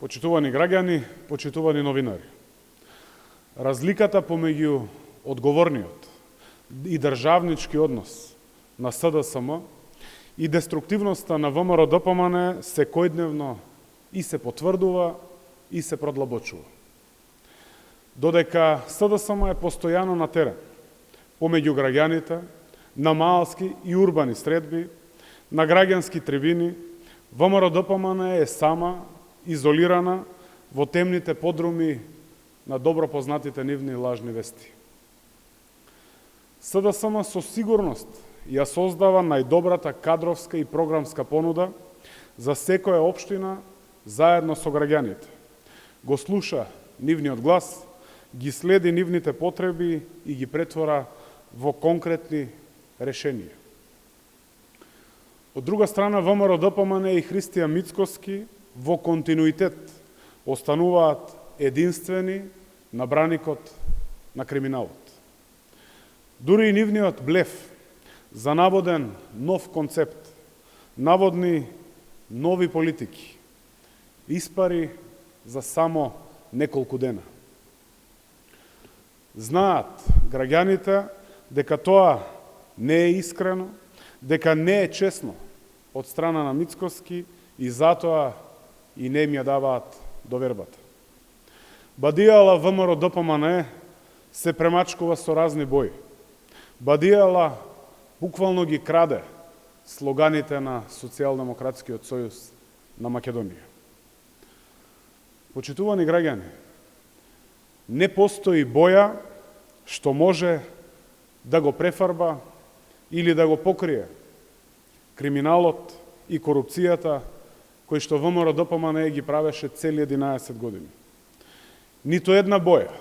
Почитувани граѓани, почитувани новинари. Разликата помеѓу одговорниот и државнички однос на СДСМ и деструктивноста на ВМРО-ДПМН секојдневно и се потврдува и се продлабочува. Додека СДСМ е постојано на терен, помеѓу граѓаните, на маалски и урбани средби, на граѓански трибини, ВМРО-ДПМН е сама, изолирана во темните подруми на добро познатите нивни лажни вести. СДСМ со сигурност ја создава најдобрата кадровска и програмска понуда за секоја општина заедно со граѓаните. Го слуша нивниот глас, ги следи нивните потреби и ги претвора во конкретни решенија. Од друга страна, ВМРО-ДПМН и Христијан Мицкоски во континуитет остануваат единствени на браникот на криминалот. Дури и нивниот блеф за наводен нов концепт, наводни нови политики, испари за само неколку дена. Знаат граѓаните дека тоа не е искрено, дека не е честно од страна на Мицкоски и затоа и не им ја даваат довербата. Бадијала ВМРО-ДПМН се премачкува со разни бои. Бадијала буквално ги краде слоганите на Социјалдемократскиот сојуз на Македонија. Почитувани граѓани, не постои боја што може да го префарба или да го покрие криминалот и корупцијата кои што ВМРО-ДПМН ги правеше цели 11 години. Нито една боја,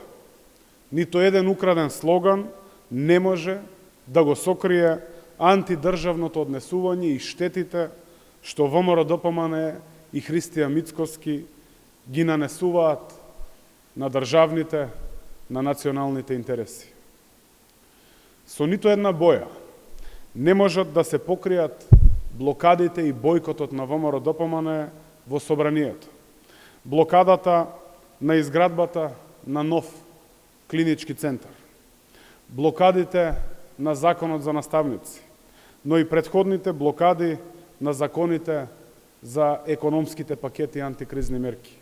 нито еден украден слоган не може да го сокрие антидржавното однесување и штетите што ВМРО-ДПМН и Христијан Мицкоски ги нанесуваат на државните, на националните интереси. Со нито една боја не можат да се покријат блокадите и бојкотот на ВМРО-ДПМН во собранието. Блокадата на изградбата на нов клинички центар. Блокадите на законот за наставници, но и претходните блокади на законите за економските пакети и антикризни мерки.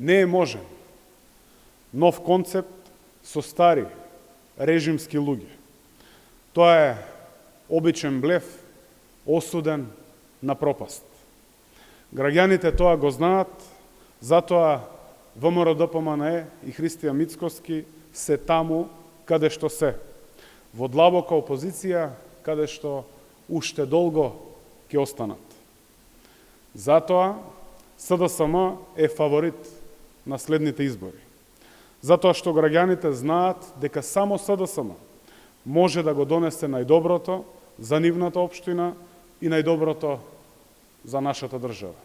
Не е можен нов концепт со стари режимски луѓе. Тоа е обичен блеф, осуден на пропаст. Граѓаните тоа го знаат, затоа ВМРО-ДПМН и Христијан Мицкоски се таму каде што се, во длабока опозиција, каде што уште долго ќе останат. Затоа СДСМ е фаворит на следните избори. Затоа што граѓаните знаат дека само СДСМ може да го донесе најдоброто за нивната општина и најдоброто за нашата држава.